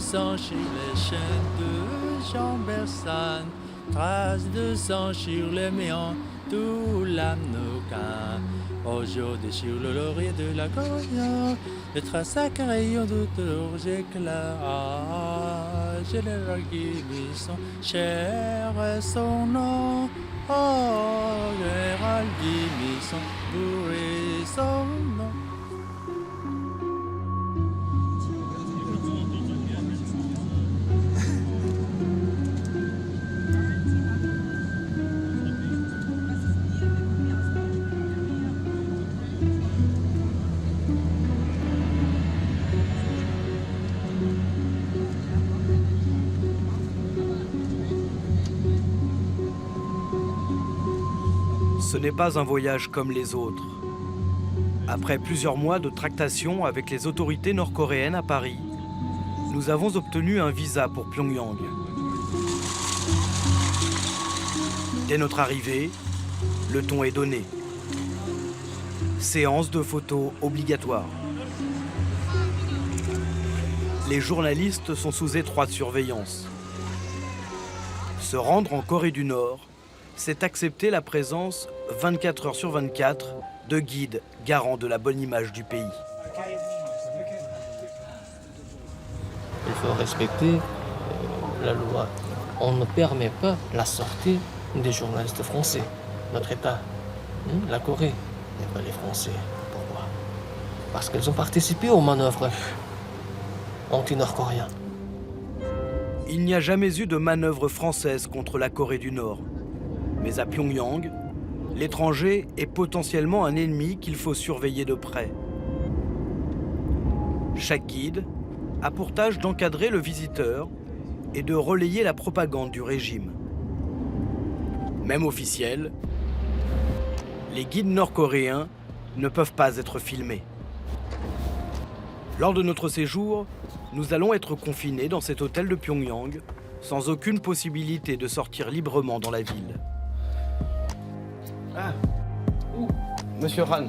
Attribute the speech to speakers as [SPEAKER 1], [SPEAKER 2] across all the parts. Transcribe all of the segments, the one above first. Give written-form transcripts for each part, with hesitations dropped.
[SPEAKER 1] sang sur les chaînes de Jean Bersan, traces de sang sur les méandres, tout l'âme nous quint. Aujourd'hui sur le laurier de la coriandre, les traces à crayons de leurs éclats. Ah, général Guimison, cher est son nom. Oh, général Guimison, bourré son nom.
[SPEAKER 2] Ce n'est pas un voyage comme les autres. Après plusieurs mois de tractations avec les autorités nord-coréennes à Paris, nous avons obtenu un visa pour Pyongyang. Dès notre arrivée, le ton est donné. Séance de photos obligatoire. Les journalistes sont sous étroite surveillance. Se rendre en Corée du Nord, c'est accepter la présence 24 heures sur 24 de guides garants de la bonne image du pays.
[SPEAKER 3] Il faut respecter la loi. On ne permet pas la sortie des journalistes français. Notre État, la Corée, n'est pas les Français. Pourquoi? Parce qu'ils ont participé aux manœuvres anti-nord-coréennes.
[SPEAKER 2] Il n'y a jamais eu de manœuvre française contre la Corée du Nord. Mais à Pyongyang, l'étranger est potentiellement un ennemi qu'il faut surveiller de près. Chaque guide a pour tâche d'encadrer le visiteur et de relayer la propagande du régime. Même officiels, les guides nord-coréens ne peuvent pas être filmés. Lors de notre séjour, nous allons être confinés dans cet hôtel de Pyongyang, sans aucune possibilité de sortir librement dans la ville. Ah, Monsieur Han,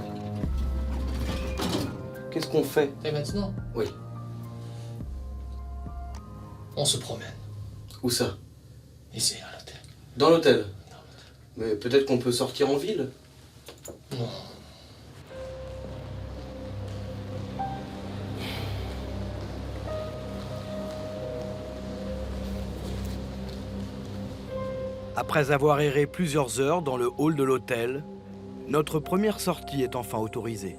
[SPEAKER 2] qu'est-ce qu'on fait?
[SPEAKER 3] Et maintenant,
[SPEAKER 2] Oui.
[SPEAKER 3] on se promène.
[SPEAKER 2] Où ça?
[SPEAKER 3] Ici, à l'hôtel.
[SPEAKER 2] Dans l'hôtel. Mais peut-être qu'on peut sortir en ville.
[SPEAKER 3] Non.
[SPEAKER 2] Après avoir erré plusieurs heures dans le hall de l'hôtel, notre première sortie est enfin autorisée.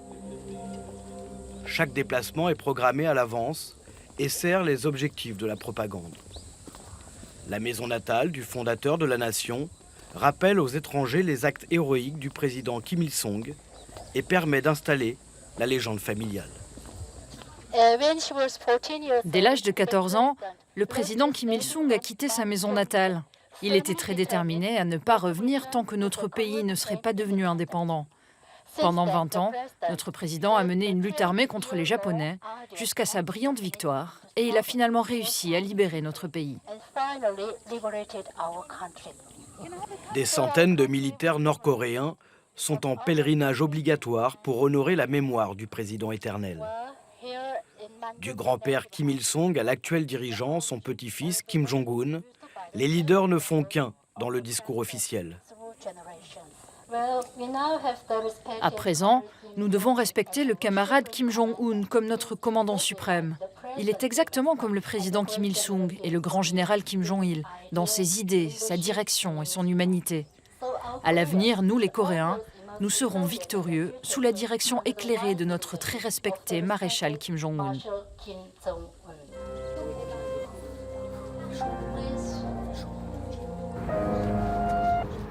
[SPEAKER 2] Chaque déplacement est programmé à l'avance et sert les objectifs de la propagande. La maison natale du fondateur de la nation rappelle aux étrangers les actes héroïques du président Kim Il-sung et permet d'installer la légende familiale.
[SPEAKER 4] Dès l'âge de 14 ans, le président Kim Il-sung a quitté sa maison natale. Il était très déterminé à ne pas revenir tant que notre pays ne serait pas devenu indépendant. Pendant 20 ans, notre président a mené une lutte armée contre les Japonais jusqu'à sa brillante victoire et il a finalement réussi à libérer notre pays.
[SPEAKER 2] Des centaines de militaires nord-coréens sont en pèlerinage obligatoire pour honorer la mémoire du président éternel. Du grand-père Kim Il-sung à l'actuel dirigeant, son petit-fils Kim Jong-un, les leaders ne font qu'un dans le discours officiel.
[SPEAKER 4] À présent, nous devons respecter le camarade Kim Jong-un comme notre commandant suprême. Il est exactement comme le président Kim Il-sung et le grand général Kim Jong-il, dans ses idées, sa direction et son humanité. À l'avenir, nous les Coréens, nous serons victorieux sous la direction éclairée de notre très respecté maréchal Kim Jong-un.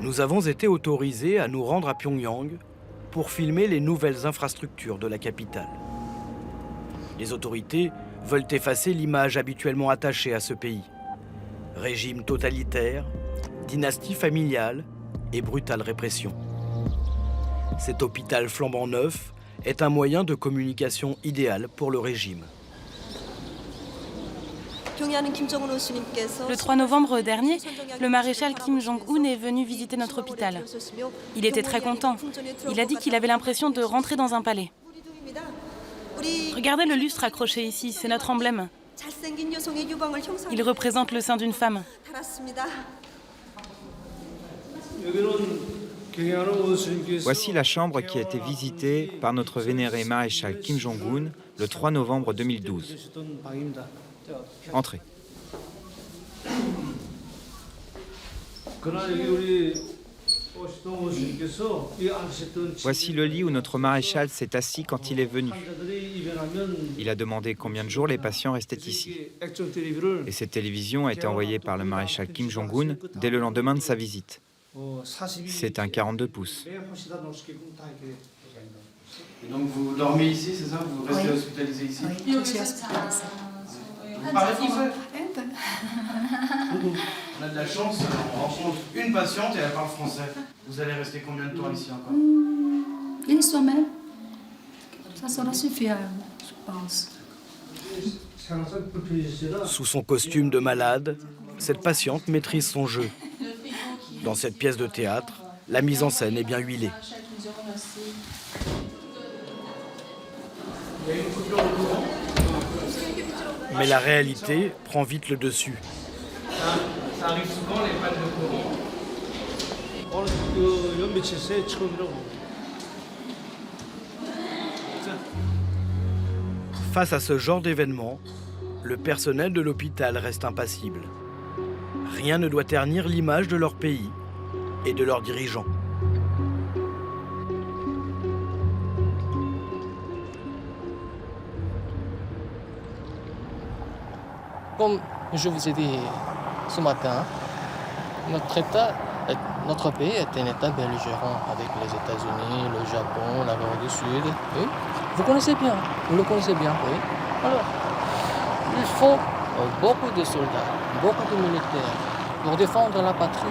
[SPEAKER 2] Nous avons été autorisés à nous rendre à Pyongyang pour filmer les nouvelles infrastructures de la capitale. Les autorités veulent effacer l'image habituellement attachée à ce pays. Régime totalitaire, dynastie familiale et brutale répression. Cet hôpital flambant neuf est un moyen de communication idéal pour le régime.
[SPEAKER 5] Le 3 novembre dernier, le maréchal Kim Jong-un est venu visiter notre hôpital. Il était très content. Il a dit qu'il avait l'impression de rentrer dans un palais. Regardez le lustre accroché ici, c'est notre emblème. Il représente le sein d'une femme.
[SPEAKER 6] Voici la chambre qui a été visitée par notre vénéré maréchal Kim Jong-un le 3 novembre 2012. Entrez. Voici le lit où notre maréchal s'est assis quand il est venu. Il a demandé combien de jours les patients restaient ici. Et cette télévision a été envoyée par le maréchal Kim Jong-un dès le lendemain de sa visite. C'est un 42 pouces.
[SPEAKER 2] Et donc vous dormez ici, c'est ça? Vous restez hospitalisé ici?
[SPEAKER 7] Oui, je suis hospitalisée.
[SPEAKER 2] Vous parlez français? On a de la chance, on rencontre une patiente et elle parle français. Vous allez rester combien de temps ici encore?
[SPEAKER 7] Une semaine. Ça sera suffisant, je pense.
[SPEAKER 2] Sous son costume de malade, cette patiente maîtrise son jeu. Dans cette pièce de théâtre, la mise en scène est bien huilée. Mais la réalité prend vite le dessus.
[SPEAKER 3] Ça arrive souvent, les pannes de courant.
[SPEAKER 2] Face à ce genre d'événement, le personnel de l'hôpital reste impassible. Rien ne doit ternir l'image de leur pays et de leurs dirigeants.
[SPEAKER 3] Comme je vous ai dit ce matin, notre pays est un État belligérant avec les États-Unis, le Japon, la Corée du Sud. Oui. Vous connaissez bien, vous le connaissez bien, oui. Alors, il faut beaucoup de soldats, beaucoup de militaires pour défendre la patrie.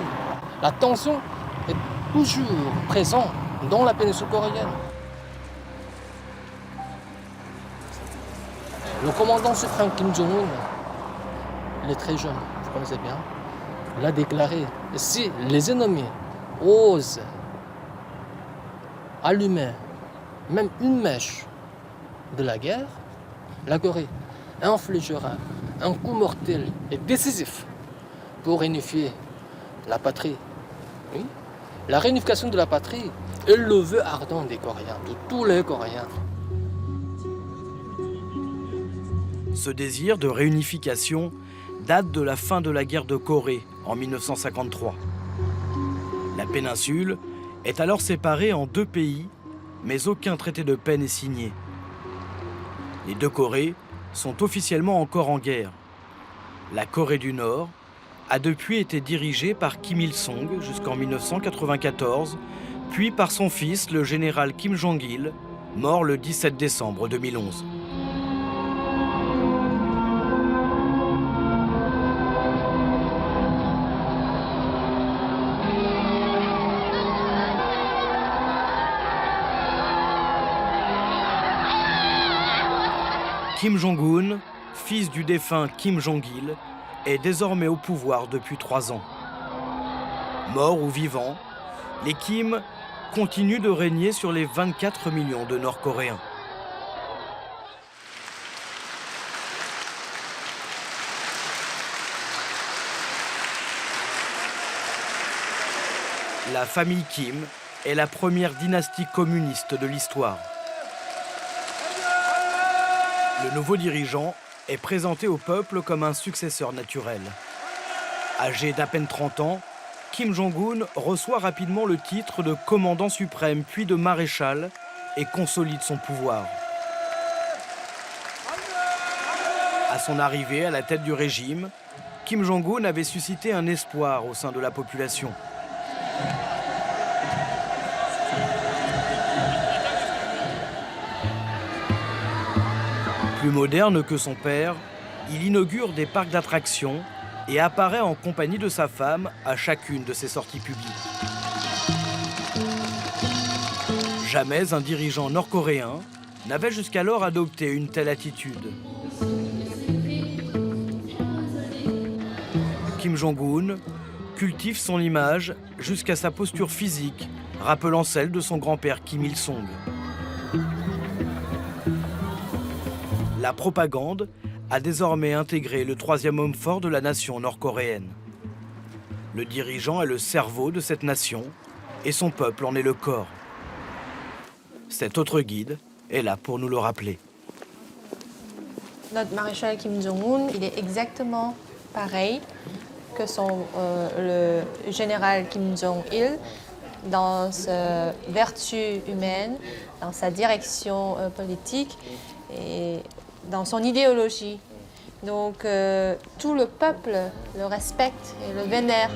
[SPEAKER 3] La tension est toujours présente dans la péninsule coréenne. Le commandant suprême Kim Jong-un, il est très jeune, vous connaissez bien. Il a déclaré, si les ennemis osent allumer même une mèche de la guerre, la Corée infligera un coup mortel et décisif pour réunifier la patrie. Oui? La réunification de la patrie est le vœu ardent des Coréens, de tous les Coréens.
[SPEAKER 2] Ce désir de réunification date de la fin de la guerre de Corée en 1953. La péninsule est alors séparée en deux pays, mais aucun traité de paix n'est signé. Les deux Corées sont officiellement encore en guerre. La Corée du Nord a depuis été dirigée par Kim Il-sung jusqu'en 1994, puis par son fils, le général Kim Jong-il, mort le 17 décembre 2011. Kim Jong-un, fils du défunt Kim Jong-il, est désormais au pouvoir depuis 3 ans. Morts ou vivants, les Kim continuent de régner sur les 24 millions de Nord-Coréens. La famille Kim est la première dynastie communiste de l'histoire. Le nouveau dirigeant est présenté au peuple comme un successeur naturel. Âgé d'à peine 30 ans, Kim Jong-un reçoit rapidement le titre de commandant suprême puis de maréchal et consolide son pouvoir. À son arrivée à la tête du régime, Kim Jong-un avait suscité un espoir au sein de la population. Plus moderne que son père, il inaugure des parcs d'attractions et apparaît en compagnie de sa femme à chacune de ses sorties publiques. Jamais un dirigeant nord-coréen n'avait jusqu'alors adopté une telle attitude. Kim Jong-un cultive son image jusqu'à sa posture physique, rappelant celle de son grand-père Kim Il-sung. La propagande a désormais intégré le troisième homme fort de la nation nord-coréenne. Le dirigeant est le cerveau de cette nation et son peuple en est le corps. Cet autre guide est là pour nous le rappeler.
[SPEAKER 8] Notre maréchal Kim Jong-un, il est exactement pareil que le général Kim Jong-il dans sa vertu humaine, dans sa direction politique et dans son idéologie. Donc tout le peuple le respecte et le vénère.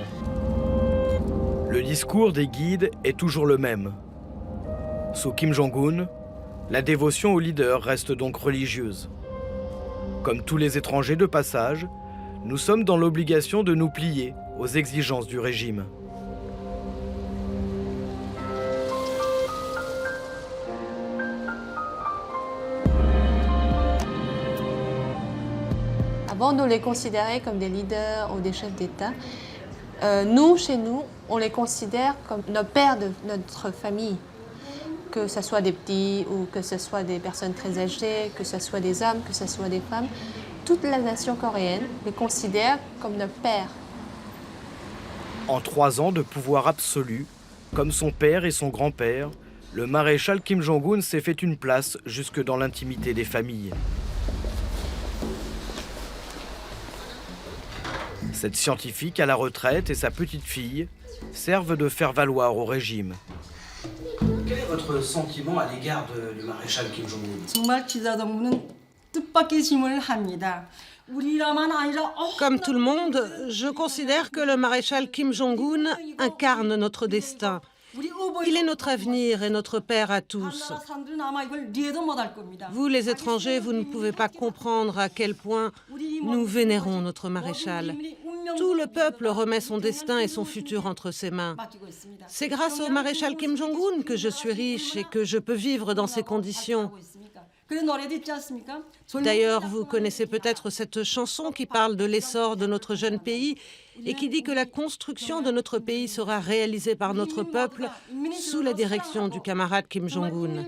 [SPEAKER 2] Le discours des guides est toujours le même. Sous Kim Jong-un, la dévotion au leader reste donc religieuse. Comme tous les étrangers de passage, nous sommes dans l'obligation de nous plier aux exigences du régime.
[SPEAKER 8] Avant de les considérer comme des leaders ou des chefs d'État, nous, chez nous, on les considère comme nos pères de notre famille. Que ce soit des petits ou que ce soit des personnes très âgées, que ce soit des hommes, que ce soit des femmes, toute la nation coréenne les considère comme nos pères.
[SPEAKER 2] En 3 ans de pouvoir absolu, comme son père et son grand-père, le maréchal Kim Jong-un s'est fait une place jusque dans l'intimité des familles. Cette scientifique à la retraite et sa petite-fille servent de faire valoir au régime. Quel est votre sentiment à l'égard du maréchal Kim Jong-un?
[SPEAKER 9] 정말 기자 정부는 뜻밖의 짐을 합니다. 우리라만 아니라
[SPEAKER 10] Comme tout le monde, je considère que le maréchal Kim Jong-un incarne notre destin. Il est notre avenir et notre père à tous.
[SPEAKER 9] 사람들은 아마 이걸 이해도 못할 겁니다.
[SPEAKER 10] Vous, les étrangers, vous ne pouvez pas comprendre à quel point nous vénérons notre maréchal. Tout le peuple remet son destin et son futur entre ses mains. C'est grâce au maréchal Kim Jong-un que je suis riche et que je peux vivre dans ces conditions.
[SPEAKER 9] 그 노래도 있지 않습니까?
[SPEAKER 10] D'ailleurs, vous connaissez peut-être cette chanson qui parle de l'essor de notre jeune pays et qui dit que la construction de notre pays sera réalisée par notre peuple sous la direction du camarade Kim Jong-un.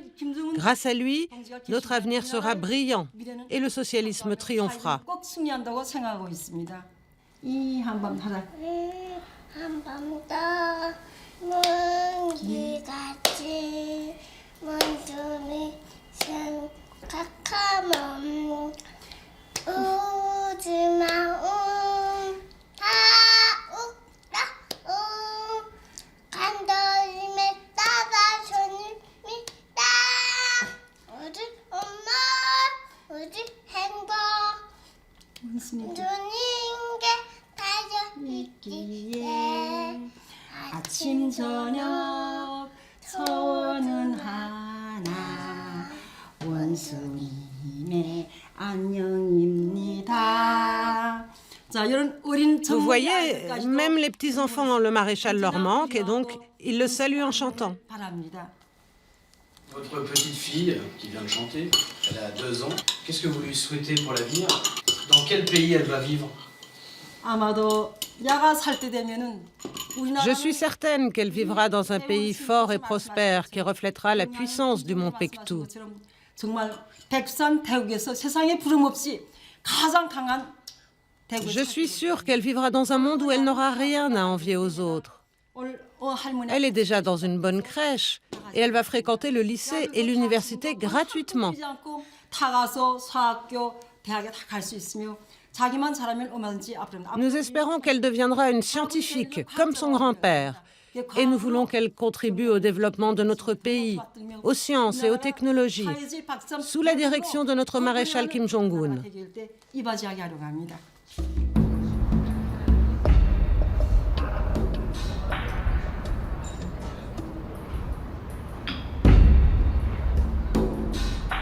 [SPEAKER 10] Grâce à lui, notre avenir sera brillant et le socialisme triomphera.
[SPEAKER 9] 꼭 승리한다고 생각하고 있습니다. 이 한밤 하자.
[SPEAKER 11] 한밤도 먼지같이 먼지를 생각하면 우지마 다욱다 간절임에 따라 손님이다 우리 엄마 우리 행복 눈인 게 달려 있기에
[SPEAKER 9] 아침 저녁 소원은 하나 원수님의 안녕입니다. 자, 이런 어린
[SPEAKER 10] Vous voyez, même les petits-enfants, le maréchal leur manque et donc ils le saluent en chantant.
[SPEAKER 9] 바랍니다.
[SPEAKER 2] Votre petite-fille, qui vient de chanter, elle a 2 ans. Qu'est-ce que vous lui souhaitez pour l'avenir? Dans quel pays elle va vivre?
[SPEAKER 9] 아마도 야가 살 때 되면은
[SPEAKER 10] Je suis certaine qu'elle vivra dans un pays fort et prospère qui reflètera la puissance du mont Paektu.
[SPEAKER 9] 정말 백두산 대국에서 세상에 부름없이 가장 강한
[SPEAKER 10] Je suis sûre qu'elle vivra dans un monde où elle n'aura rien à envier aux autres. Elle est déjà dans une bonne crèche et elle va fréquenter le lycée et l'université gratuitement. Nous espérons qu'elle deviendra une scientifique, comme son grand-père. Et nous voulons qu'elle contribue au développement de notre pays, aux sciences et aux technologies, sous la direction de notre maréchal Kim Jong-un.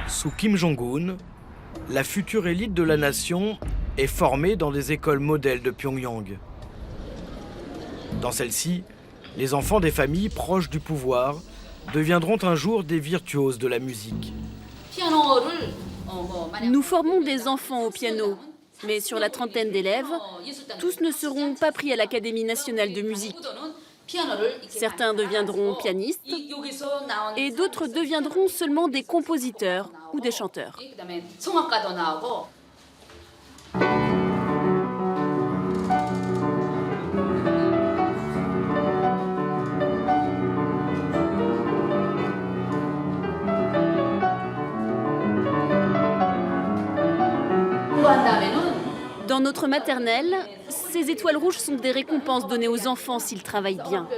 [SPEAKER 2] Sous Kim Jong-un, la future élite de la nation est formée dans des écoles modèles de Pyongyang. Dans celles-ci, les enfants des familles proches du pouvoir deviendront un jour des virtuoses de la musique.
[SPEAKER 12] Nous formons des enfants au piano, mais sur la trentaine d'élèves, tous ne seront pas pris à l'Académie nationale de musique. Certains deviendront pianistes et d'autres deviendront seulement des compositeurs ou des chanteurs. Dans notre maternelle, ces étoiles rouges sont des récompenses données aux enfants s'ils travaillent bien.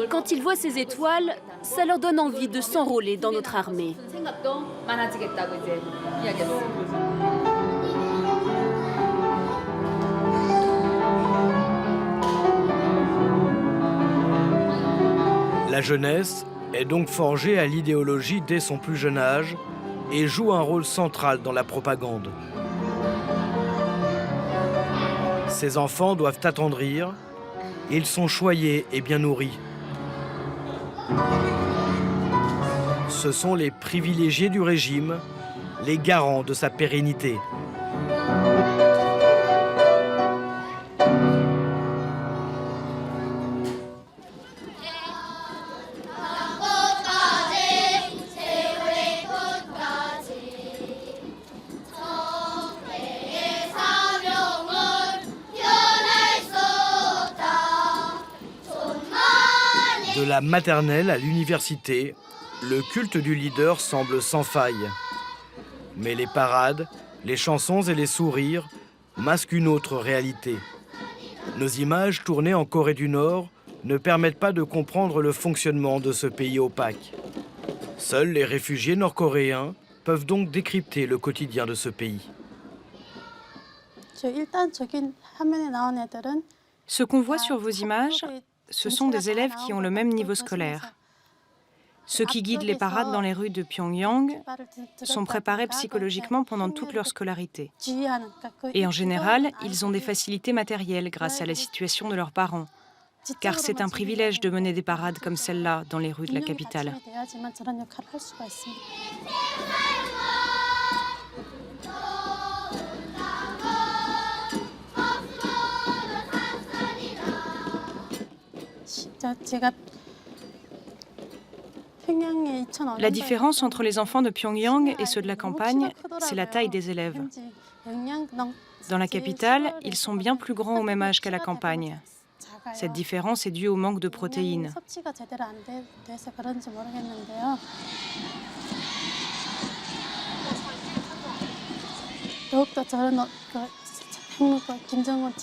[SPEAKER 12] Quand ils voient ces étoiles, ça leur donne envie de s'enrôler dans notre armée.
[SPEAKER 2] La jeunesse est donc forgée à l'idéologie dès son plus jeune âge et joue un rôle central dans la propagande. Ces enfants doivent attendrir, ils sont choyés et bien nourris. Ce sont les privilégiés du régime, les garants de sa pérennité. De la maternelle à l'université, le culte du leader semble sans faille. Mais les parades, les chansons et les sourires masquent une autre réalité. Nos images tournées en Corée du Nord ne permettent pas de comprendre le fonctionnement de ce pays opaque. Seuls les réfugiés nord-coréens peuvent donc décrypter le quotidien de ce pays.
[SPEAKER 5] Ce qu'on voit sur vos images, ce sont des élèves qui ont le même niveau scolaire. Ceux qui guident les parades dans les rues de Pyongyang sont préparés psychologiquement pendant toute leur scolarité. Et en général, ils ont des facilités matérielles grâce à la situation de leurs parents. Car c'est un privilège de mener des parades comme celle-là dans les rues de la capitale. La différence entre les enfants de Pyongyang et ceux de la campagne, c'est la taille des élèves. Dans la capitale, ils sont bien plus grands au même âge qu'à la campagne. Cette différence est due au manque de protéines.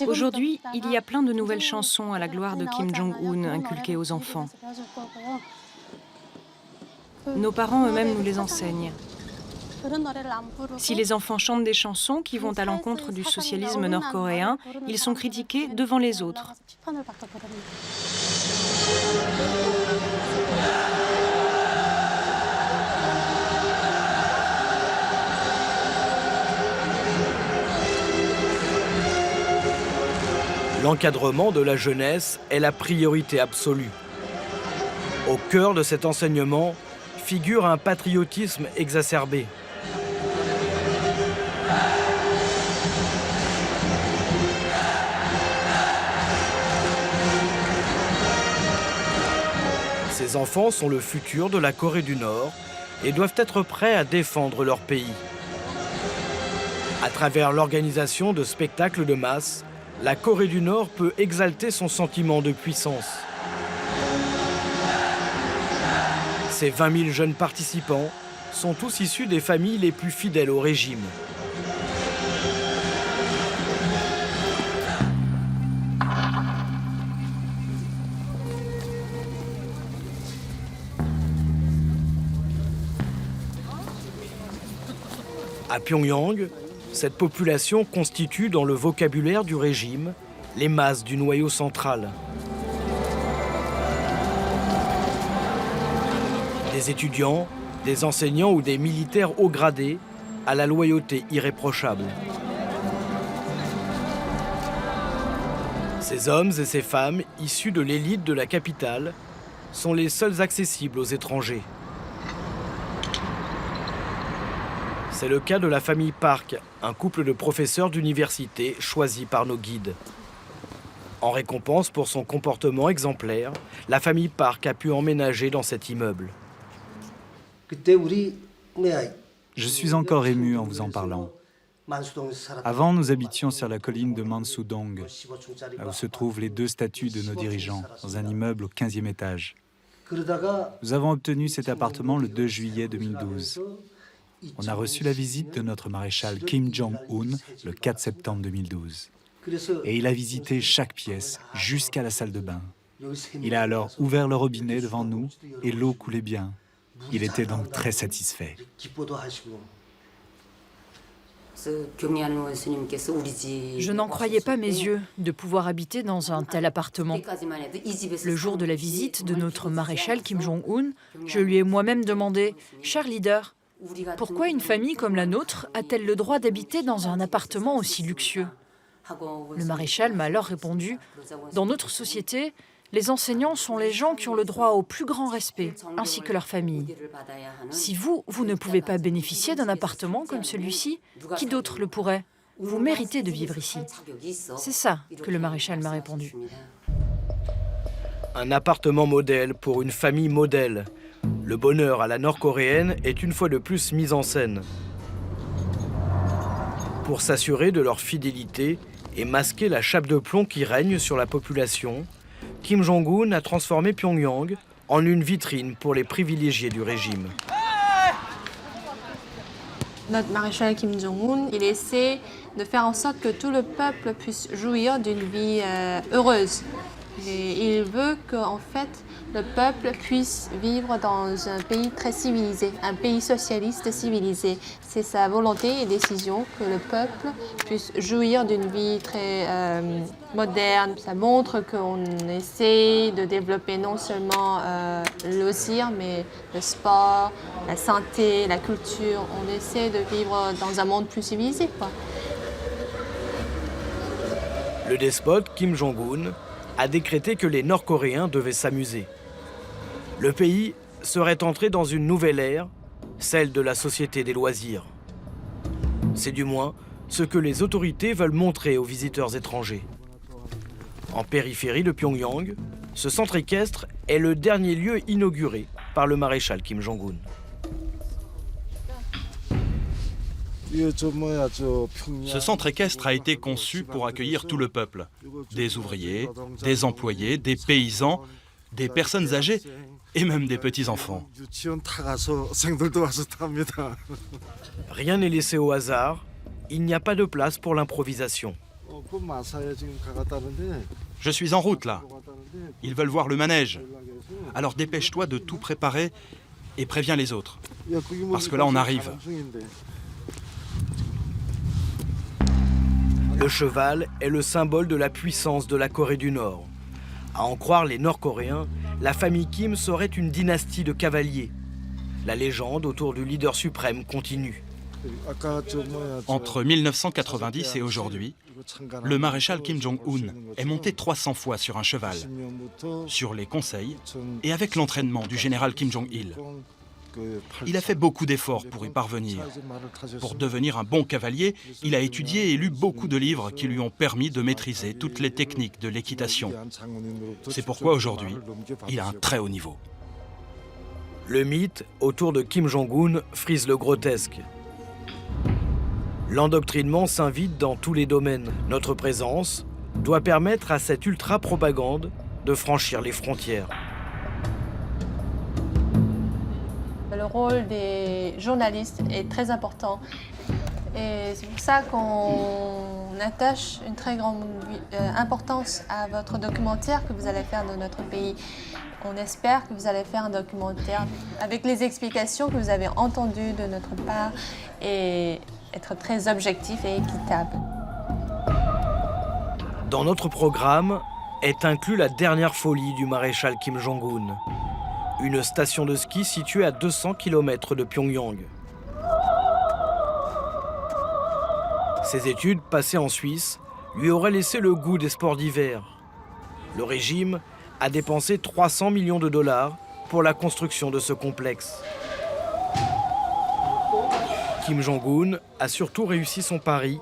[SPEAKER 5] Aujourd'hui, il y a plein de nouvelles chansons à la gloire de Kim Jong-un inculquées aux enfants. Nos parents eux-mêmes nous les enseignent. Si les enfants chantent des chansons qui vont à l'encontre du socialisme nord-coréen, ils sont critiqués devant les autres.
[SPEAKER 2] L'encadrement de la jeunesse est la priorité absolue. Au cœur de cet enseignement figure un patriotisme exacerbé. Ces enfants sont le futur de la Corée du Nord et doivent être prêts à défendre leur pays. À travers l'organisation de spectacles de masse, la Corée du Nord peut exalter son sentiment de puissance. Ces 20 000 jeunes participants sont tous issus des familles les plus fidèles au régime. À Pyongyang, cette population constitue dans le vocabulaire du régime les masses du noyau central. Des étudiants, des enseignants ou des militaires haut gradés à la loyauté irréprochable. Ces hommes et ces femmes issus de l'élite de la capitale sont les seuls accessibles aux étrangers. C'est le cas de la famille Park, un couple de professeurs d'université choisis par nos guides. En récompense pour son comportement exemplaire, la famille Park a pu emménager dans cet immeuble.
[SPEAKER 13] Je suis encore ému en vous en parlant. Avant, nous habitions sur la colline de Mansudong, là où se trouvent les 2 statues de nos dirigeants, dans un immeuble au 15e étage. Nous avons obtenu cet appartement le 2 juillet 2012. on a reçu la visite de notre maréchal Kim Jong-un le 4 septembre 2012. Et il a visité chaque pièce jusqu'à la salle de bain. Il a alors ouvert le robinet devant nous et l'eau coulait bien. Il était donc très satisfait.
[SPEAKER 4] Je n'en croyais pas mes yeux de pouvoir habiter dans un tel appartement. Le jour de la visite de notre maréchal Kim Jong-un, je lui ai moi-même demandé « Cher leader, pourquoi une famille comme la nôtre a-t-elle le droit d'habiter dans un appartement aussi luxueux ?» Le maréchal m'a alors répondu « Dans notre société, les enseignants sont les gens qui ont le droit au plus grand respect, ainsi que leur famille. Si vous ne pouvez pas bénéficier d'un appartement comme celui-ci, qui d'autre le pourrait? Vous méritez de vivre ici. » C'est ça que le maréchal m'a répondu.
[SPEAKER 2] Un appartement modèle pour une famille modèle. Le bonheur à la nord-coréenne est une fois de plus mis en scène. Pour s'assurer de leur fidélité et masquer la chape de plomb qui règne sur la population, Kim Jong-un a transformé Pyongyang en une vitrine pour les privilégiés du régime.
[SPEAKER 8] Notre maréchal Kim Jong-un, il essaie de faire en sorte que tout le peuple puisse jouir d'une vie heureuse. Et il veut qu'en fait, le peuple puisse vivre dans un pays très civilisé, un pays socialiste civilisé. C'est sa volonté et décision que le peuple puisse jouir d'une vie très moderne. Ça montre qu'on essaie de développer non seulement le loisir, mais le sport, la santé, la culture. On essaie de vivre dans un monde plus civilisé, quoi.
[SPEAKER 2] Le despote Kim Jong-un a décrété que les Nord-Coréens devaient s'amuser. Le pays serait entré dans une nouvelle ère, celle de la société des loisirs. C'est du moins ce que les autorités veulent montrer aux visiteurs étrangers. En périphérie de Pyongyang, ce centre équestre est le dernier lieu inauguré par le maréchal Kim Jong-un.
[SPEAKER 14] Ce centre équestre a été conçu pour accueillir tout le peuple, des ouvriers, des employés, des paysans, des personnes âgées et même des petits-enfants.
[SPEAKER 2] Rien n'est laissé au hasard, il n'y a pas de place pour l'improvisation.
[SPEAKER 14] Je suis en route là. Ils veulent voir le manège. Alors dépêche-toi de tout préparer et préviens les autres. Parce que là on arrive.
[SPEAKER 2] Le cheval est le symbole de la puissance de la Corée du Nord. À en croire les Nord-Coréens, la famille Kim serait une dynastie de cavaliers. La légende autour du leader suprême continue.
[SPEAKER 14] Entre 1990 et aujourd'hui, le maréchal Kim Jong-un est monté 300 fois sur un cheval, sur les conseils et avec l'entraînement du général Kim Jong-il. Il a fait beaucoup d'efforts pour y parvenir. Pour devenir un bon cavalier, il a étudié et lu beaucoup de livres qui lui ont permis de maîtriser toutes les techniques de l'équitation. C'est pourquoi aujourd'hui, il a un très haut niveau.
[SPEAKER 2] Le mythe autour de Kim Jong-un frise le grotesque. L'endoctrinement s'invite dans tous les domaines. Notre présence doit permettre à cette ultra-propagande de franchir les frontières.
[SPEAKER 8] Le rôle des journalistes est très important. Et c'est pour ça qu'on attache une très grande importance à votre documentaire que vous allez faire de notre pays. On espère que vous allez faire un documentaire avec les explications que vous avez entendues de notre part et être très objectif et équitable.
[SPEAKER 2] Dans notre programme est inclus la dernière folie du maréchal Kim Jong-un. Une station de ski située à 200 km de Pyongyang. Ses études passées en Suisse lui auraient laissé le goût des sports d'hiver. Le régime a dépensé 300 millions de dollars pour la construction de ce complexe. Kim Jong-un a surtout réussi son pari,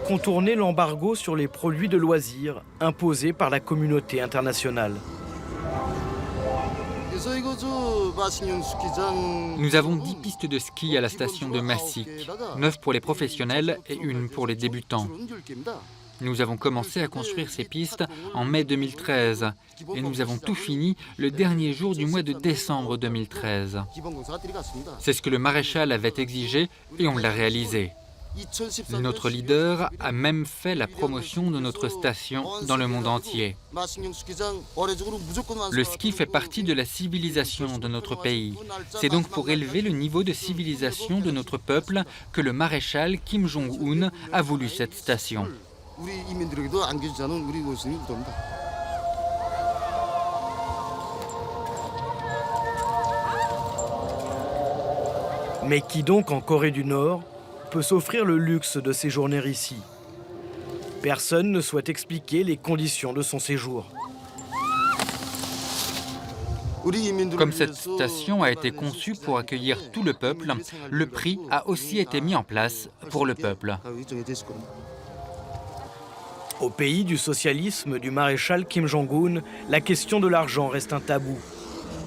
[SPEAKER 2] contourner l'embargo sur les produits de loisirs imposé par la communauté internationale.
[SPEAKER 15] Nous avons 10 pistes de ski à la station de Massik, 9 pour les professionnels et 1 pour les débutants. Nous avons commencé à construire ces pistes en mai 2013 et nous avons tout fini le dernier jour du mois de décembre 2013. C'est ce que le maréchal avait exigé et on l'a réalisé. Notre leader a même fait la promotion de notre station dans le monde entier. Le ski fait partie de la civilisation de notre pays. C'est donc pour élever le niveau de civilisation de notre peuple que le maréchal Kim Jong-un a voulu cette station.
[SPEAKER 2] Mais qui donc en Corée du Nord peut s'offrir le luxe de séjourner ici? Personne ne souhaite expliquer les conditions de son séjour.
[SPEAKER 15] Comme cette station a été conçue pour accueillir tout le peuple, le prix a aussi été mis en place pour le peuple.
[SPEAKER 2] Au pays du socialisme du maréchal Kim Jong-un, la question de l'argent reste un tabou.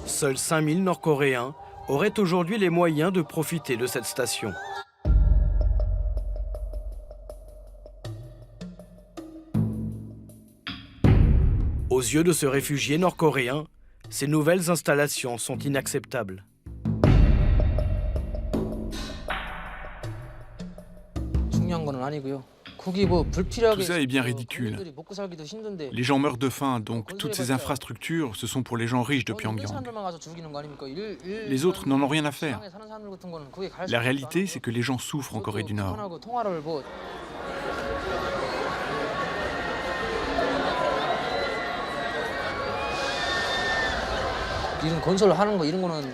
[SPEAKER 2] Seuls 5000 Nord-Coréens auraient aujourd'hui les moyens de profiter de cette station. Aux yeux de ce réfugié nord-coréen, ces nouvelles installations sont inacceptables.
[SPEAKER 16] Tout ça est bien ridicule. Les gens meurent de faim, donc toutes ces infrastructures, ce sont pour les gens riches de Pyongyang. Les autres n'en ont rien à faire. La réalité, c'est que les gens souffrent en Corée du Nord.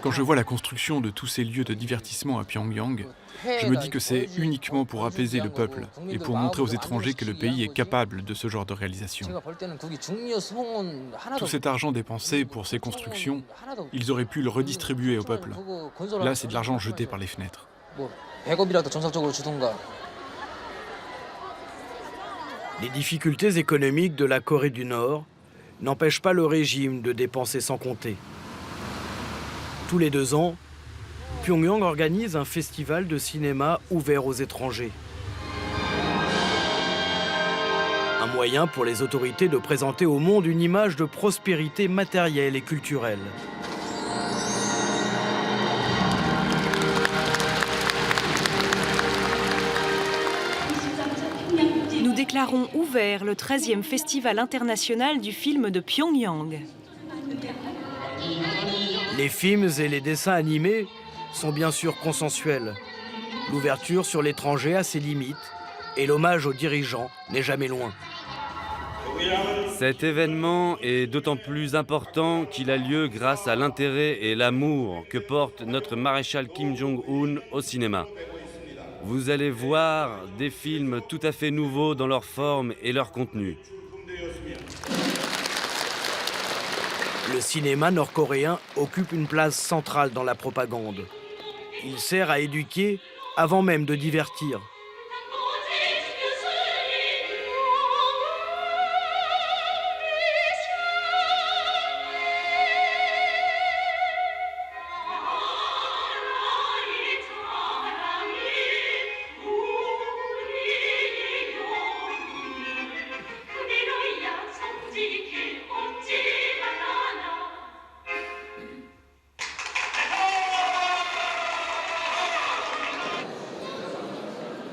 [SPEAKER 16] Quand je vois la construction de tous ces lieux de divertissement à Pyongyang, je me dis que c'est uniquement pour apaiser le peuple et pour montrer aux étrangers que le pays est capable de ce genre de réalisation. Tout cet argent dépensé pour ces constructions, ils auraient pu le redistribuer au peuple. Là, c'est de l'argent jeté par les fenêtres.
[SPEAKER 2] Les difficultés économiques de la Corée du Nord n'empêchent pas le régime de dépenser sans compter. Tous les 2 ans, Pyongyang organise un festival de cinéma ouvert aux étrangers. Un moyen pour les autorités de présenter au monde une image de prospérité matérielle et culturelle.
[SPEAKER 5] Nous déclarons ouvert le 13e Festival international du film de Pyongyang.
[SPEAKER 2] Les films et les dessins animés sont bien sûr consensuels. L'ouverture sur l'étranger a ses limites et l'hommage aux dirigeants n'est jamais loin.
[SPEAKER 17] Cet événement est d'autant plus important qu'il a lieu grâce à l'intérêt et l'amour que porte notre maréchal Kim Jong-un au cinéma. Vous allez voir des films tout à fait nouveaux dans leur forme et leur contenu.
[SPEAKER 2] Le cinéma nord-coréen occupe une place centrale dans la propagande. Il sert à éduquer avant même de divertir.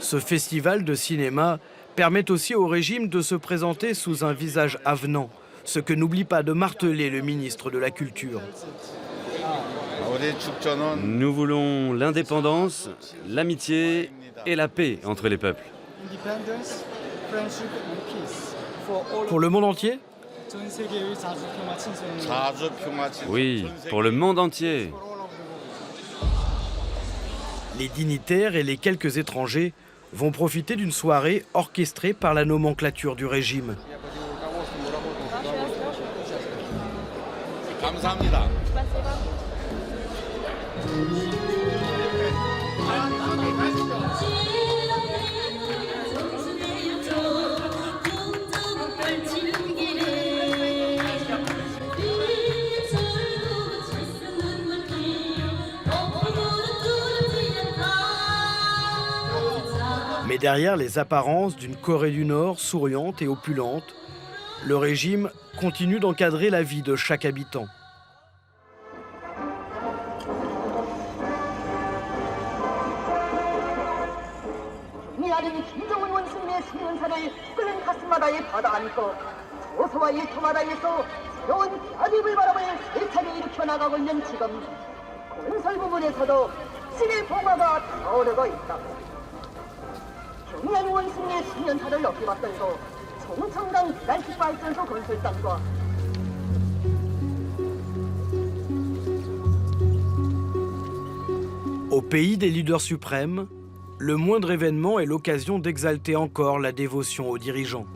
[SPEAKER 2] Ce festival de cinéma permet aussi au régime de se présenter sous un visage avenant, ce que n'oublie pas de marteler le ministre de la Culture.
[SPEAKER 17] Nous voulons l'indépendance, l'amitié et la paix entre les peuples.
[SPEAKER 2] Pour le monde entier?
[SPEAKER 17] Oui, pour le monde entier.
[SPEAKER 2] Les dignitaires et les quelques étrangers vont profiter d'une soirée orchestrée par la nomenclature du régime. Mais Mais derrière les apparences d'une Corée du Nord souriante et opulente, le régime continue d'encadrer la vie de chaque habitant. Au pays des leaders suprêmes, le moindre événement est l'occasion d'exalter encore la dévotion aux dirigeants.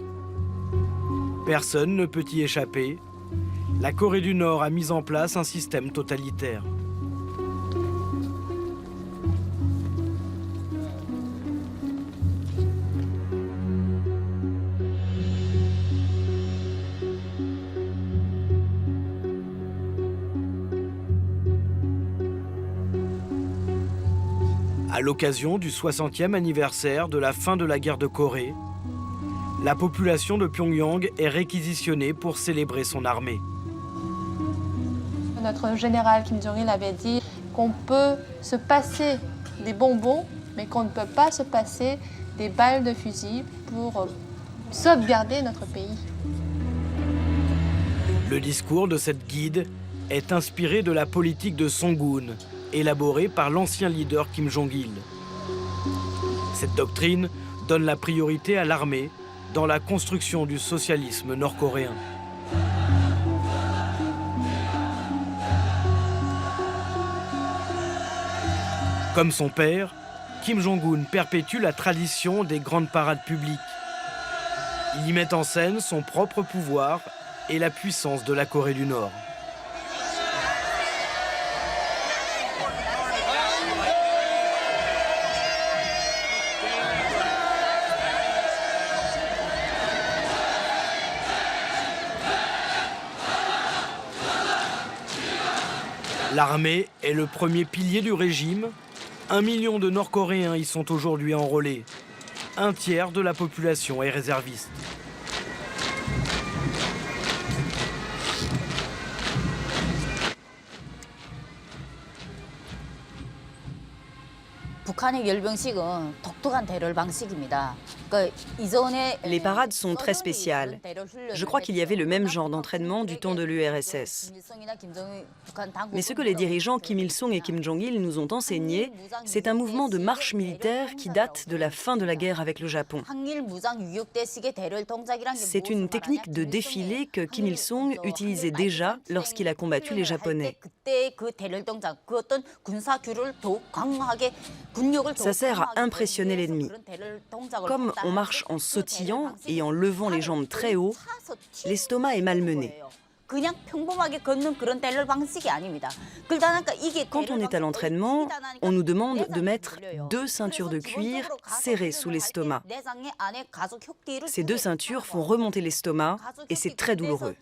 [SPEAKER 2] Personne ne peut y échapper. La Corée du Nord a mis en place un système totalitaire. À l'occasion du 60e anniversaire de la fin de la guerre de Corée, la population de Pyongyang est réquisitionnée pour célébrer son armée.
[SPEAKER 8] Notre général Kim Jong-il avait dit qu'on peut se passer des bonbons, mais qu'on ne peut pas se passer des balles de fusil pour sauvegarder notre pays.
[SPEAKER 2] Le discours de cette guide est inspiré de la politique de Songun, élaborée par l'ancien leader Kim Jong-il. Cette doctrine donne la priorité à l'armée dans la construction du socialisme nord-coréen. Comme son père, Kim Jong-un perpétue la tradition des grandes parades publiques. Il y met en scène son propre pouvoir et la puissance de la Corée du Nord. L'armée est le premier pilier du régime. 1 million de Nord-Coréens y sont aujourd'hui enrôlés. Un tiers de la population est réserviste.
[SPEAKER 18] Les parades sont très spéciales. Je crois qu'il y avait le même genre d'entraînement du temps de l'URSS. Mais ce que les dirigeants Kim Il-sung et Kim Jong-il nous ont enseigné, c'est un mouvement de marche militaire qui date de la fin de la guerre avec le Japon. C'est une technique de défilé que Kim Il-sung utilisait déjà lorsqu'il a combattu les Japonais. Ça sert à impressionner l'ennemi. Comme on marche en sautillant et en levant les jambes très haut, l'estomac est malmené. Quand on est à l'entraînement, on nous demande de mettre 2 ceintures de cuir serrées sous l'estomac. Ces 2 ceintures font remonter l'estomac et c'est très douloureux.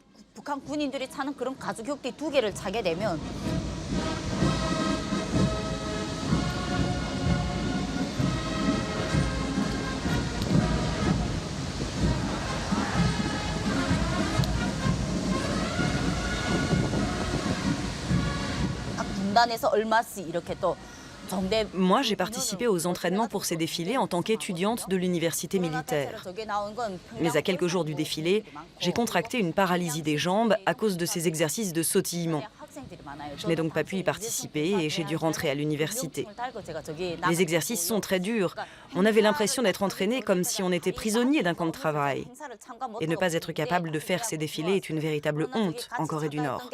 [SPEAKER 18] Moi, j'ai participé aux entraînements pour ces défilés en tant qu'étudiante de l'université militaire. Mais à quelques jours du défilé, j'ai contracté une paralysie des jambes à cause de ces exercices de sautillement. Je n'ai donc pas pu y participer et j'ai dû rentrer à l'université. Les exercices sont très durs. On avait l'impression d'être entraîné comme si on était prisonnier d'un camp de travail. Et ne pas être capable de faire ces défilés est une véritable honte en Corée du Nord.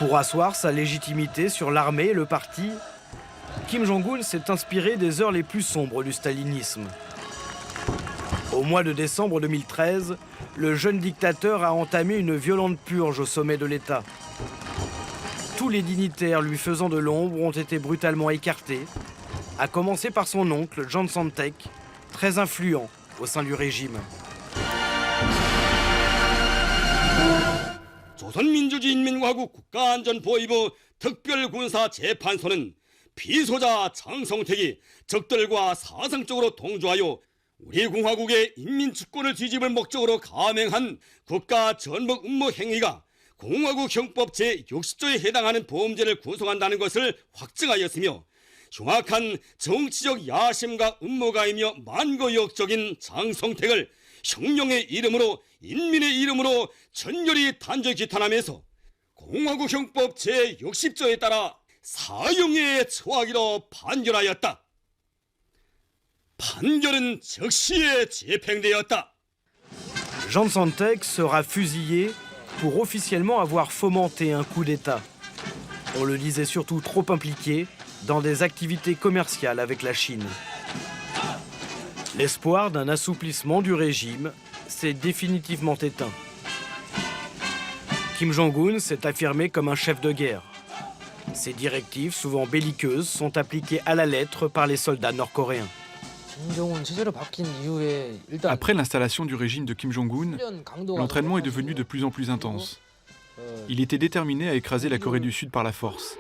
[SPEAKER 2] Pour asseoir sa légitimité sur l'armée et le parti, Kim Jong-un s'est inspiré des heures les plus sombres du stalinisme. Au mois de décembre 2013, le jeune dictateur a entamé une violente purge au sommet de l'État. Tous les dignitaires lui faisant de l'ombre ont été brutalement écartés, à commencer par son oncle, John Santek, très influent au sein du régime.
[SPEAKER 19] 조선민주주의인민공화국 국가안전보위부 특별군사재판소는 피소자 장성택이 적들과 사상적으로 동조하여 우리 공화국의 인민주권을 뒤집을 목적으로 감행한 국가전복 음모 행위가 공화국 형법 제60조에 해당하는 범죄를 구성한다는 것을 확증하였으며 흉악한 정치적 야심과 음모가이며 만고역적인 장성택을 형령의 이름으로 인민의 이름으로 전열히 단죄 기탄하면서 공화국 형법 제60조에 따라 사형에 처하기로 판결하였다. 판결은 즉시에 집행되었다.
[SPEAKER 2] Jean Santek sera fusillé pour officiellement avoir fomenté un coup d'État. On le disait surtout trop impliqué dans des activités commerciales avec la Chine. L'espoir d'un assouplissement du régime s'est définitivement éteint. Kim Jong-un s'est affirmé comme un chef de guerre. Ses directives, souvent belliqueuses, sont appliquées à la lettre par les soldats nord-coréens.
[SPEAKER 16] Après l'installation du régime de Kim Jong-un, l'entraînement est devenu de plus en plus intense. Il était déterminé à écraser la Corée du Sud par la force.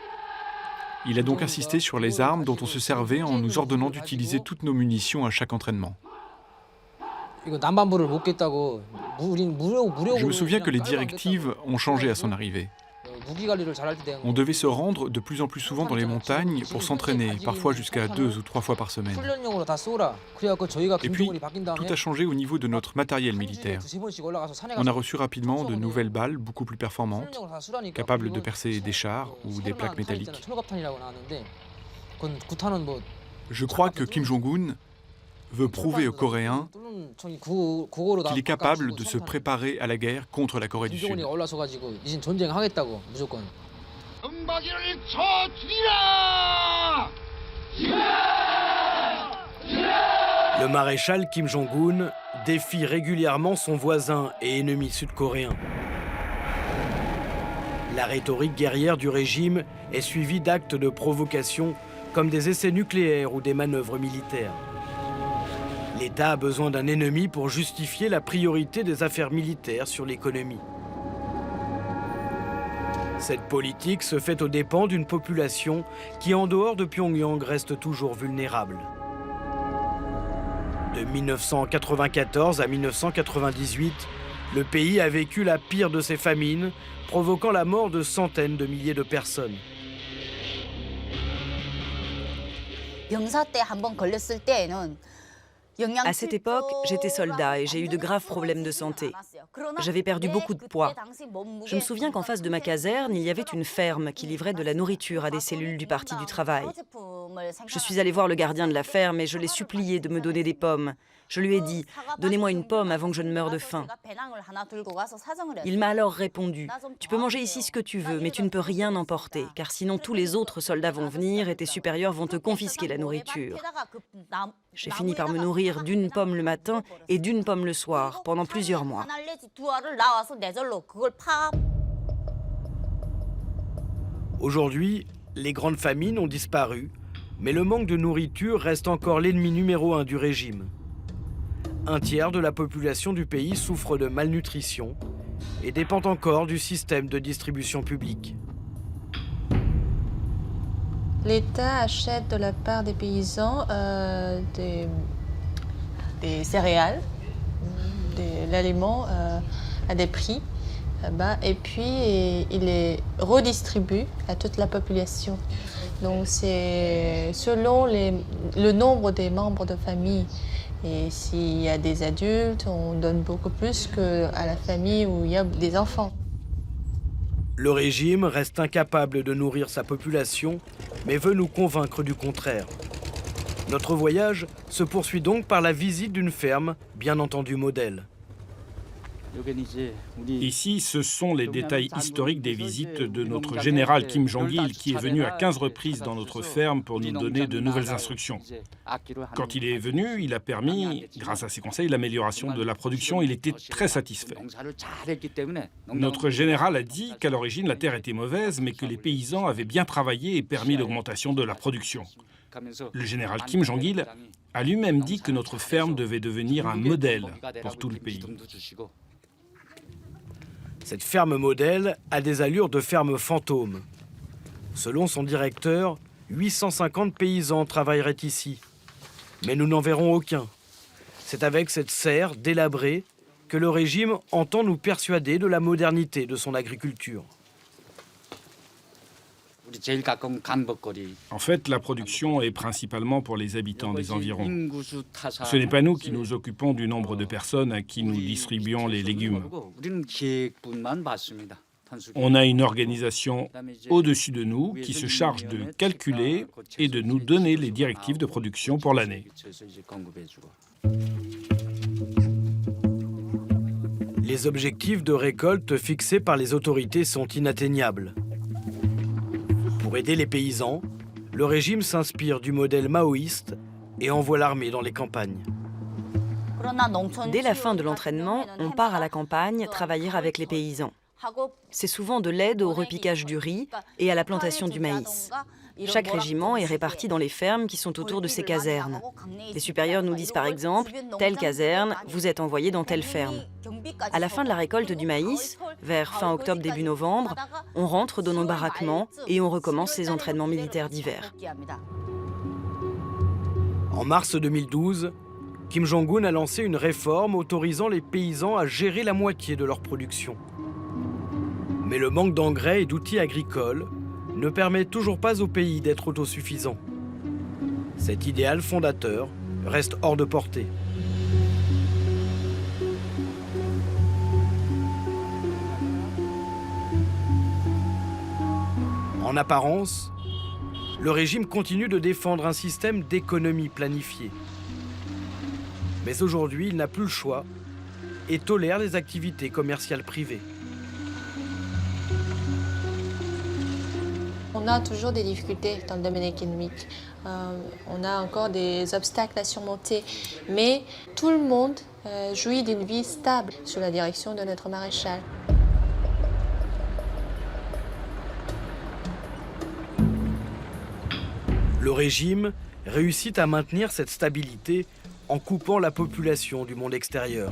[SPEAKER 16] Il a donc insisté sur les armes dont on se servait en nous ordonnant d'utiliser toutes nos munitions à chaque entraînement. Je me souviens que les directives ont changé à son arrivée. On devait se rendre de plus en plus souvent dans les montagnes pour s'entraîner, parfois jusqu'à 2 ou 3 fois par semaine. Et puis, tout a changé au niveau de notre matériel militaire. On a reçu rapidement de nouvelles balles beaucoup plus performantes, capables de percer des chars ou des plaques métalliques. Je crois que Kim Jong-un veut prouver aux Coréens qu'il est capable de se préparer à la guerre contre la Corée du Sud.
[SPEAKER 2] Le maréchal Kim Jong-un défie régulièrement son voisin et ennemi sud-coréen. La rhétorique guerrière du régime est suivie d'actes de provocation comme des essais nucléaires ou des manœuvres militaires. L'État a besoin d'un ennemi pour justifier la priorité des affaires militaires sur l'économie. Cette politique se fait aux dépens d'une population qui, en dehors de Pyongyang, reste toujours vulnérable. De 1994 à 1998, le pays a vécu la pire de ces famines, provoquant la mort de centaines de milliers de personnes.
[SPEAKER 18] À cette époque, j'étais soldat et j'ai eu de graves problèmes de santé. J'avais perdu beaucoup de poids. Je me souviens qu'en face de ma caserne, il y avait une ferme qui livrait de la nourriture à des cellules du Parti du Travail. Je suis allée voir le gardien de la ferme et je l'ai supplié de me donner des pommes. Je lui ai dit « Donnez-moi une pomme avant que je ne meure de faim ». Il m'a alors répondu « Tu peux manger ici ce que tu veux, mais tu ne peux rien emporter, car sinon tous les autres soldats vont venir et tes supérieurs vont te confisquer la nourriture. » J'ai fini par me nourrir d'une pomme le matin et d'une pomme le soir, pendant plusieurs mois.
[SPEAKER 2] Aujourd'hui, les grandes famines ont disparu, mais le manque de nourriture reste encore l'ennemi numéro 1 du régime. Un tiers de la population du pays souffre de malnutrition et dépend encore du système de distribution publique.
[SPEAKER 8] L'État achète de la part des paysans des céréales, de l'aliment à des prix bas, et puis il les redistribue à toute la population. Donc c'est selon le nombre des membres de famille. Et s'il y a des adultes, on donne beaucoup plus qu'à la famille où il y a des enfants.
[SPEAKER 2] Le régime reste incapable de nourrir sa population, mais veut nous convaincre du contraire. Notre voyage se poursuit donc par la visite d'une ferme, bien entendu modèle.
[SPEAKER 20] Ici, ce sont les détails historiques des visites de notre général Kim Jong-il, qui est venu à 15 reprises dans notre ferme pour nous donner de nouvelles instructions. Quand il est venu, il a permis, grâce à ses conseils, l'amélioration de la production. Il était très satisfait. Notre général a dit qu'à l'origine, la terre était mauvaise, mais que les paysans avaient bien travaillé et permis l'augmentation de la production. Le général Kim Jong-il a lui-même dit que notre ferme devait devenir un modèle pour tout le pays.
[SPEAKER 2] Cette ferme modèle a des allures de ferme fantôme. Selon son directeur, 850 paysans travailleraient ici. Mais nous n'en verrons aucun. C'est avec cette serre délabrée que le régime entend nous persuader de la modernité de son agriculture.
[SPEAKER 20] En fait, la production est principalement pour les habitants des environs. Ce n'est pas nous qui nous occupons du nombre de personnes à qui nous distribuons les légumes. On a une organisation au-dessus de nous qui se charge de calculer et de nous donner les directives de production pour l'année.
[SPEAKER 2] Les objectifs de récolte fixés par les autorités sont inatteignables. Pour aider les paysans, le régime s'inspire du modèle maoïste et envoie l'armée dans les campagnes.
[SPEAKER 18] Dès la fin de l'entraînement, on part à la campagne travailler avec les paysans. C'est souvent de l'aide au repiquage du riz et à la plantation du maïs. Chaque régiment est réparti dans les fermes qui sont autour de ces casernes. Les supérieurs nous disent par exemple « Telle caserne, vous êtes envoyé dans telle ferme ». À la fin de la récolte du maïs, vers fin octobre, début novembre, on rentre dans nos baraquements et on recommence les entraînements militaires d'hiver.
[SPEAKER 2] En mars 2012, Kim Jong-un a lancé une réforme autorisant les paysans à gérer la moitié de leur production. Mais le manque d'engrais et d'outils agricoles ne permet toujours pas au pays d'être autosuffisant. Cet idéal fondateur reste hors de portée. En apparence, le régime continue de défendre un système d'économie planifiée. Mais aujourd'hui, il n'a plus le choix et tolère les activités commerciales privées.
[SPEAKER 8] On a toujours des difficultés dans le domaine économique. On a encore des obstacles à surmonter. Mais tout le monde jouit d'une vie stable sous la direction de notre maréchal.
[SPEAKER 2] Le régime réussit à maintenir cette stabilité en coupant la population du monde extérieur.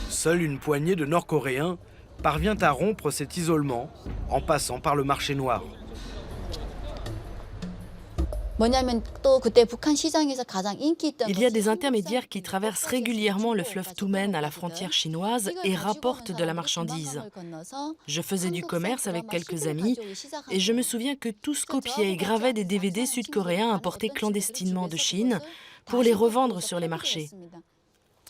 [SPEAKER 2] Seule une poignée de Nord-Coréens parvient à rompre cet isolement en passant par le marché noir.
[SPEAKER 21] Il y a des intermédiaires qui traversent régulièrement le fleuve Tumen à la frontière chinoise et rapportent de la marchandise. Je faisais du commerce avec quelques amis et je me souviens que tous copiaient et gravaient des DVD sud-coréens importés clandestinement de Chine pour les revendre sur les marchés.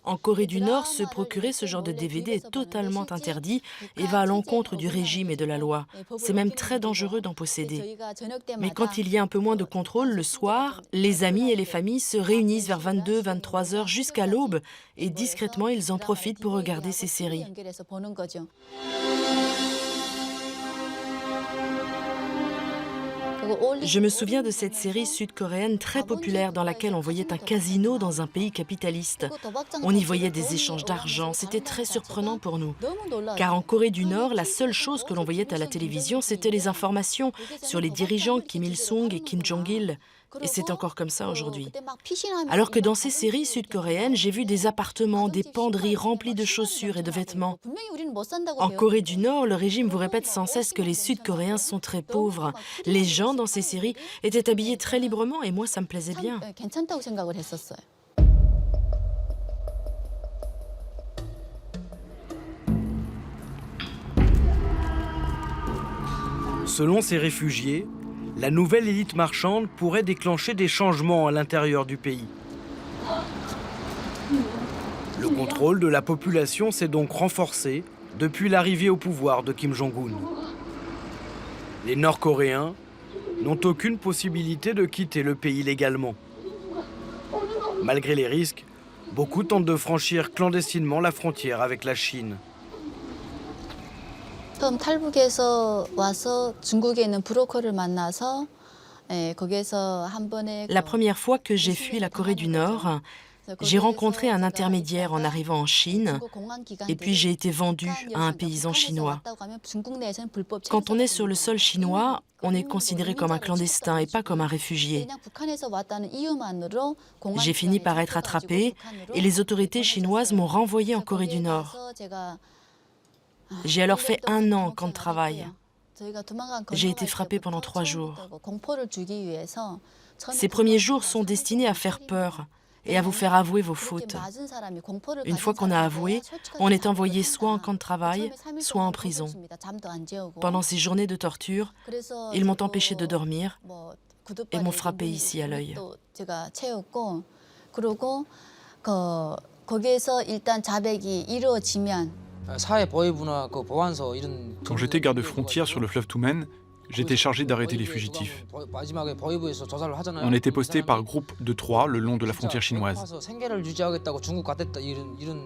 [SPEAKER 21] En Corée du Nord, se procurer ce genre de DVD est totalement interdit et va à l'encontre du régime et de la loi. C'est même très dangereux d'en posséder. Mais quand il y a un peu moins de contrôle, le soir, les amis et les familles se réunissent vers 22-23 heures jusqu'à l'aube et discrètement, ils en profitent pour regarder ces séries. Je me souviens de cette série sud-coréenne très populaire dans laquelle on voyait un casino dans un pays capitaliste. On y voyait des échanges d'argent, c'était très surprenant pour nous. Car en Corée du Nord, la seule chose que l'on voyait à la télévision, c'était les informations sur les dirigeants Kim Il-sung et Kim Jong-il. Et c'est encore comme ça aujourd'hui. Alors que dans ces séries sud-coréennes, j'ai vu des appartements, des penderies remplies de chaussures et de vêtements. En Corée du Nord, le régime vous répète sans cesse que les Sud-Coréens sont très pauvres. Les gens dans ces séries étaient habillés très librement et moi, ça me plaisait bien.
[SPEAKER 2] Selon ces réfugiés, la nouvelle élite marchande pourrait déclencher des changements à l'intérieur du pays. Le contrôle de la population s'est donc renforcé depuis l'arrivée au pouvoir de Kim Jong-un. Les Nord-Coréens n'ont aucune possibilité de quitter le pays légalement. Malgré les risques, Beaucoup tentent de franchir clandestinement la frontière avec la Chine.
[SPEAKER 7] 처음 탈북해서 와서 중국에 있는 브로커를 만나서 거기에서 한 번에
[SPEAKER 21] La première fois que j'ai fui la Corée du Nord, j'ai rencontré un intermédiaire en arrivant en Chine et puis j'ai été vendue à un paysan chinois. Quand on est sur le sol chinois, on est considéré comme un clandestin et pas comme un réfugié. J'ai fini par être attrapée et les autorités chinoises m'ont renvoyée en Corée du Nord. J'ai alors fait 1 an en camp de travail. J'ai été frappée pendant 3 jours. Ces premiers jours sont destinés à faire peur et à vous faire avouer vos fautes. Une fois qu'on a avoué, on est envoyé soit en camp de travail, soit en prison. Pendant ces journées de torture, ils m'ont empêché de dormir et m'ont frappé ici à l'œil.
[SPEAKER 7] 거기에서 일단 자백이 이루어지면
[SPEAKER 16] Quand j'étais garde-frontière sur le fleuve Tumen, j'étais chargé d'arrêter les fugitifs. On était postés par groupe de 3 le long de la frontière chinoise.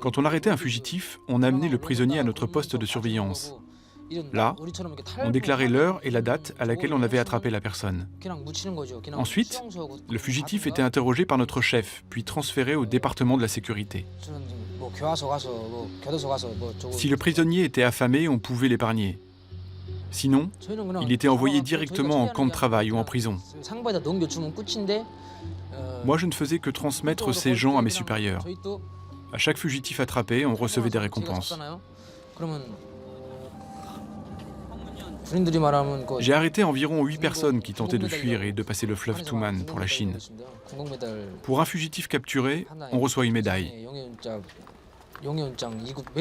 [SPEAKER 16] Quand on arrêtait un fugitif, on amenait le prisonnier à notre poste de surveillance. Là, on déclarait l'heure et la date à laquelle on avait attrapé la personne. Ensuite, le fugitif était interrogé par notre chef, puis transféré au département de la sécurité. Si le prisonnier était affamé, on pouvait l'épargner. Sinon, il était envoyé directement en camp de travail ou en prison. Moi, je ne faisais que transmettre ces gens à mes supérieurs. À chaque fugitif attrapé, on recevait des récompenses. J'ai arrêté environ 8 personnes qui tentaient de fuir et de passer le fleuve Tumen pour la Chine. Pour un fugitif capturé, on reçoit une médaille.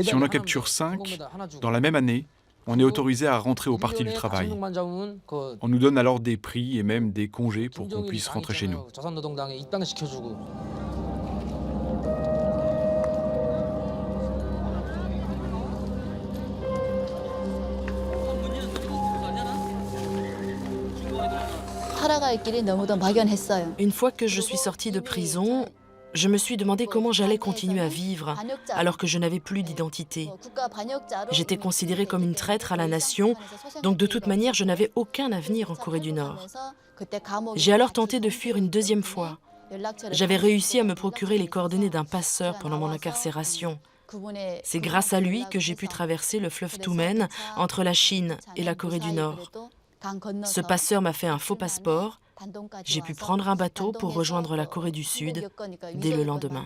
[SPEAKER 16] Si on en capture 5, dans la même année, on est autorisé à rentrer au parti du travail. On nous donne alors des prix et même des congés pour qu'on puisse rentrer chez nous.
[SPEAKER 21] Une fois que je suis sortie de prison, je me suis demandé comment j'allais continuer à vivre alors que je n'avais plus d'identité. J'étais considérée comme une traître à la nation, donc de toute manière, je n'avais aucun avenir en Corée du Nord. J'ai alors tenté de fuir une 2e fois. J'avais réussi à me procurer les coordonnées d'un passeur pendant mon incarcération. C'est grâce à lui que j'ai pu traverser le fleuve Tumen entre la Chine et la Corée du Nord. Ce passeur m'a fait un faux passeport. J'ai pu prendre un bateau pour rejoindre la Corée du Sud dès le lendemain.